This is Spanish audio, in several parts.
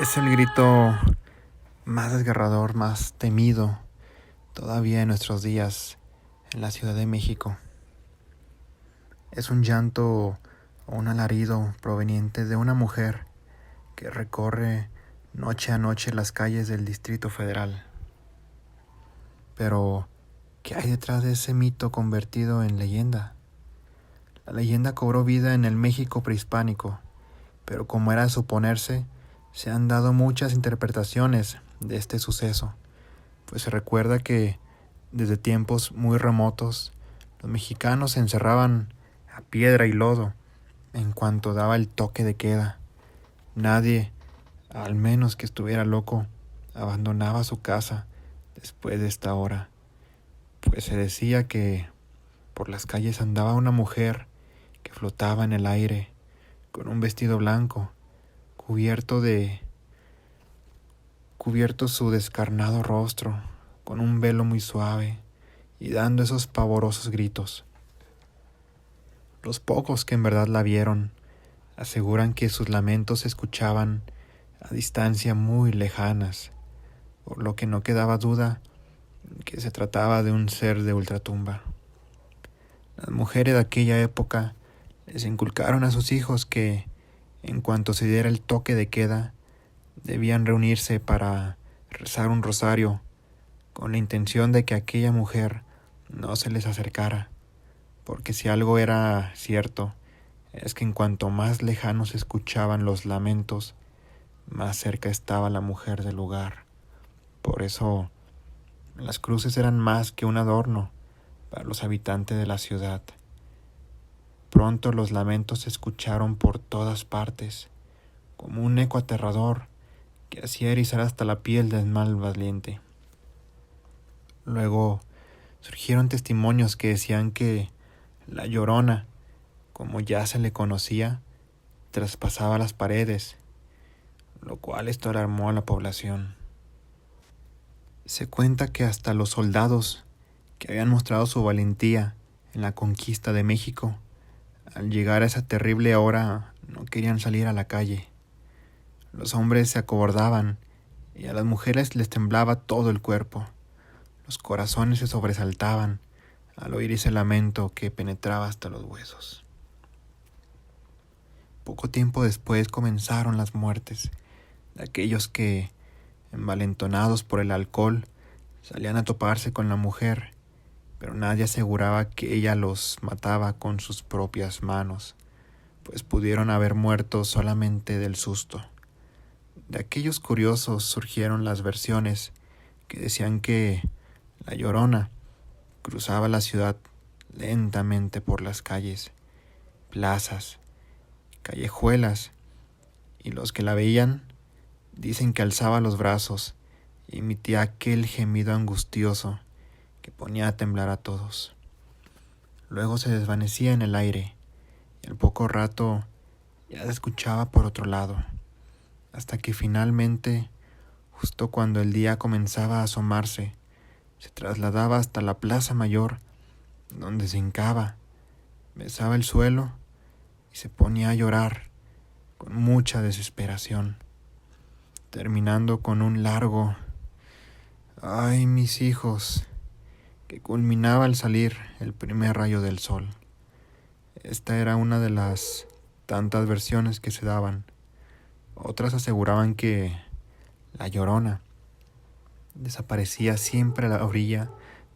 Es el grito más desgarrador, más temido todavía en nuestros días en la Ciudad de México. Es un llanto o un alarido proveniente de una mujer que recorre noche a noche las calles del Distrito Federal. Pero, ¿qué hay detrás de ese mito convertido en leyenda? La leyenda cobró vida en el México prehispánico, pero como era de suponerse, se han dado muchas interpretaciones de este suceso, pues se recuerda que desde tiempos muy remotos los mexicanos se encerraban a piedra y lodo en cuanto daba el toque de queda. Nadie, al menos que estuviera loco, abandonaba su casa después de esta hora, pues se decía que por las calles andaba una mujer que flotaba en el aire con un vestido blanco, cubierto su descarnado rostro con un velo muy suave y dando esos pavorosos gritos. Los pocos que en verdad la vieron aseguran que sus lamentos se escuchaban a distancia muy lejanas, por lo que no quedaba duda que se trataba de un ser de ultratumba. Las mujeres de aquella época les inculcaron a sus hijos que, en cuanto se diera el toque de queda, debían reunirse para rezar un rosario con la intención de que aquella mujer no se les acercara, porque si algo era cierto, es que en cuanto más lejanos se escuchaban los lamentos, más cerca estaba la mujer del lugar. Por eso, las cruces eran más que un adorno para los habitantes de la ciudad. Pronto los lamentos se escucharon por todas partes, como un eco aterrador que hacía erizar hasta la piel del mal valiente. Luego surgieron testimonios que decían que la Llorona, como ya se le conocía, traspasaba las paredes, lo cual esto alarmó a la población. Se cuenta que hasta los soldados que habían mostrado su valentía en la conquista de México, al llegar a esa terrible hora no querían salir a la calle. Los hombres se acobardaban y a las mujeres les temblaba todo el cuerpo. Los corazones se sobresaltaban al oír ese lamento que penetraba hasta los huesos. Poco tiempo después comenzaron las muertes de aquellos que, envalentonados por el alcohol, salían a toparse con la mujer, pero nadie aseguraba que ella los mataba con sus propias manos, pues pudieron haber muerto solamente del susto. De aquellos curiosos surgieron las versiones que decían que la Llorona cruzaba la ciudad lentamente por las calles, plazas, callejuelas, y los que la veían dicen que alzaba los brazos y emitía aquel gemido angustioso que ponía a temblar a todos. Luego se desvanecía en el aire y al poco rato ya se escuchaba por otro lado, hasta que finalmente, justo cuando el día comenzaba a asomarse, se trasladaba hasta la Plaza Mayor, donde se hincaba, besaba el suelo y se ponía a llorar con mucha desesperación, terminando con un largo "ay, mis hijos", que culminaba al salir el primer rayo del sol. Esta era una de las tantas versiones que se daban. Otras aseguraban que la Llorona desaparecía siempre a la orilla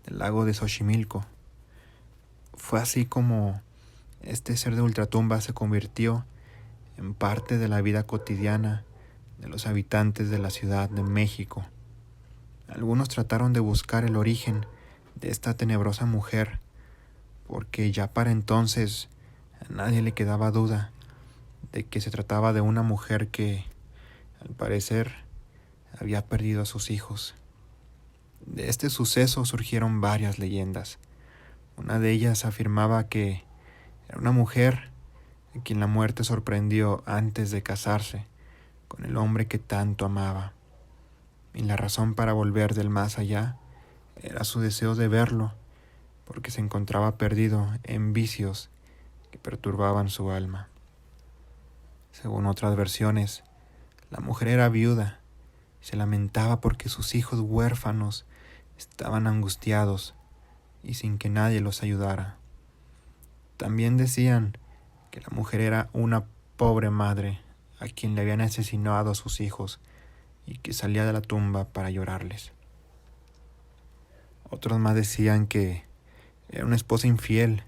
del lago de Xochimilco. Fue así como este ser de ultratumba se convirtió en parte de la vida cotidiana de los habitantes de la Ciudad de México. Algunos trataron de buscar el origen de esta tenebrosa mujer, porque ya para entonces a nadie le quedaba duda de que se trataba de una mujer que, al parecer, había perdido a sus hijos. De este suceso surgieron varias leyendas. Una de ellas afirmaba que era una mujer a quien la muerte sorprendió antes de casarse con el hombre que tanto amaba. Y la razón para volver del más allá era su deseo de verlo, porque se encontraba perdido en vicios que perturbaban su alma. Según otras versiones, La mujer era viuda y se lamentaba porque sus hijos huérfanos estaban angustiados y sin que nadie los ayudara. También decían que la mujer era una pobre madre a quien le habían asesinado a sus hijos y que salía de la tumba para llorarles. Otros más decían que era una esposa infiel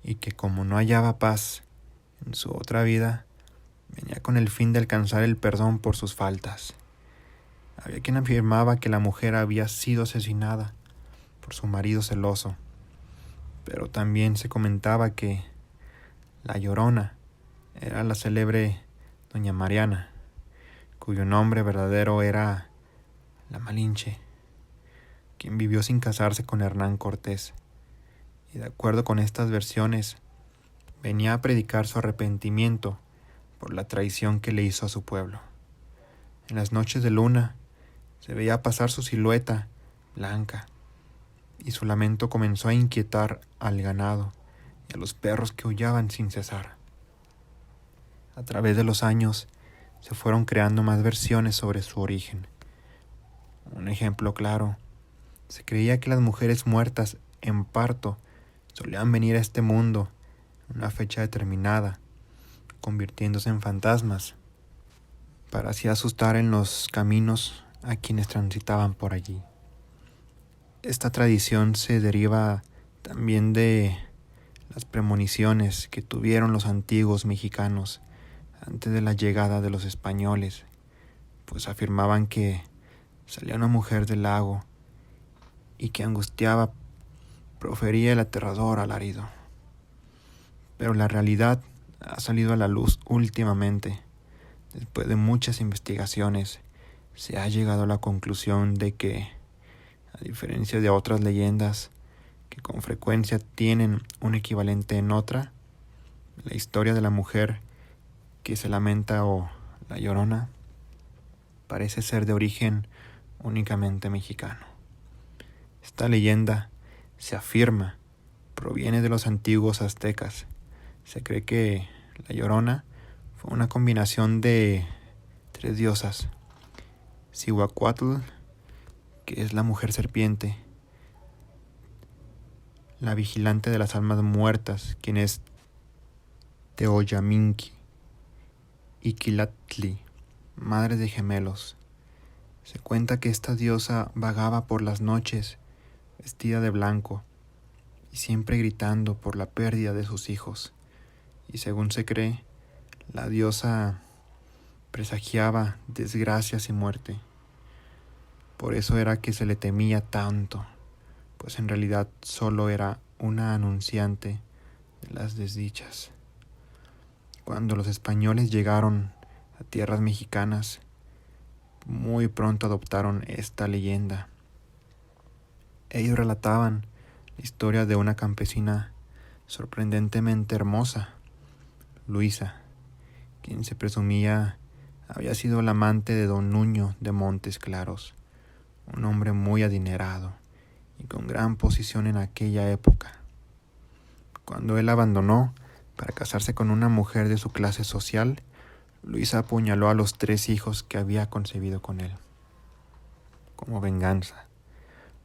y que como no hallaba paz en su otra vida, venía con el fin de alcanzar el perdón por sus faltas. Había quien afirmaba que la mujer había sido asesinada por su marido celoso, pero también se comentaba que la Llorona era la célebre doña Mariana, cuyo nombre verdadero era la Malinche, quien vivió sin casarse con Hernán Cortés, y de acuerdo con estas versiones, venía a predicar su arrepentimiento por la traición que le hizo a su pueblo. En las noches de luna se veía pasar su silueta blanca, y su lamento comenzó a inquietar al ganado y a los perros que aullaban sin cesar. A través de los años se fueron creando más versiones sobre su origen. Un ejemplo claro: se creía que las mujeres muertas en parto solían venir a este mundo en una fecha determinada, convirtiéndose en fantasmas, para así asustar en los caminos a quienes transitaban por allí. Esta tradición se deriva también de las premoniciones que tuvieron los antiguos mexicanos antes de la llegada de los españoles, pues afirmaban que salía una mujer del lago y que angustiaba profería el aterrador alarido. Pero la realidad ha salido a la luz últimamente. Después de muchas investigaciones, se ha llegado a la conclusión de que, a diferencia de otras leyendas que con frecuencia tienen un equivalente en otra, la historia de la mujer que se lamenta o la Llorona parece ser de origen únicamente mexicano. Esta leyenda, se afirma, proviene de los antiguos aztecas. Se cree que la Llorona fue una combinación de 3 diosas: Cihuacuatl, que es la mujer serpiente; la vigilante de las almas muertas, quien es Teoyaminki; y Quilatli, madre de gemelos. Se cuenta que esta diosa vagaba por las noches vestida de blanco y siempre gritando por la pérdida de sus hijos, y según se cree, la diosa presagiaba desgracias y muerte. Por eso era que se le temía tanto, pues en realidad solo era una anunciante de las desdichas. Cuando los españoles llegaron a tierras mexicanas, muy pronto adoptaron esta leyenda. Ellos relataban la historia de una campesina sorprendentemente hermosa, Luisa, quien se presumía había sido la amante de don Nuño de Montes Claros, un hombre muy adinerado y con gran posición en aquella época. Cuando él abandonó para casarse con una mujer de su clase social, Luisa apuñaló a los 3 hijos que había concebido con él. Como venganza,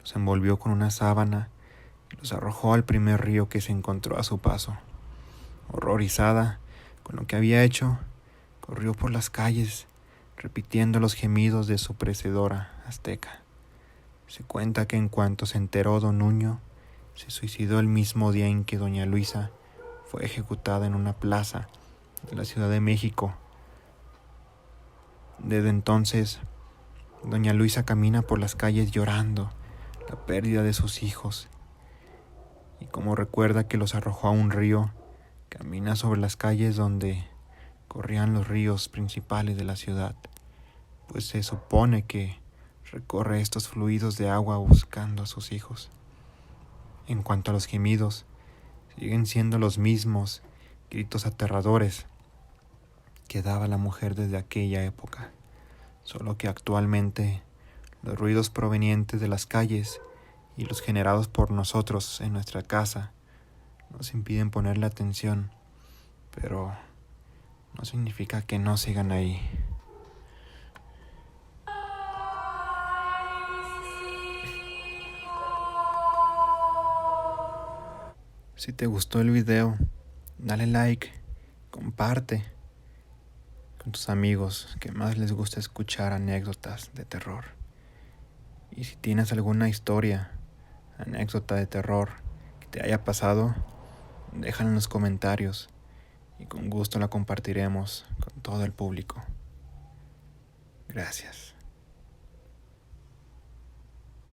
los envolvió con una sábana y los arrojó al primer río que se encontró a su paso. Horrorizada con lo que había hecho, corrió por las calles repitiendo los gemidos de su predecesora azteca. Se cuenta que en cuanto se enteró don Nuño, se suicidó el mismo día en que doña Luisa fue ejecutada en una plaza de la Ciudad de México. Desde entonces, doña Luisa camina por las calles llorando la pérdida de sus hijos, y como recuerda que los arrojó a un río, camina sobre las calles donde corrían los ríos principales de la ciudad, pues se supone que recorre estos fluidos de agua buscando a sus hijos. En cuanto a los gemidos, siguen siendo los mismos gritos aterradores que daba la mujer desde aquella época, solo que actualmente los ruidos provenientes de las calles y los generados por nosotros en nuestra casa nos impiden ponerle atención, pero no significa que no sigan ahí. Si te gustó el video, dale like, comparte con tus amigos que más les gusta escuchar anécdotas de terror. Y si tienes alguna historia, anécdota de terror que te haya pasado, déjala en los comentarios y con gusto la compartiremos con todo el público. Gracias.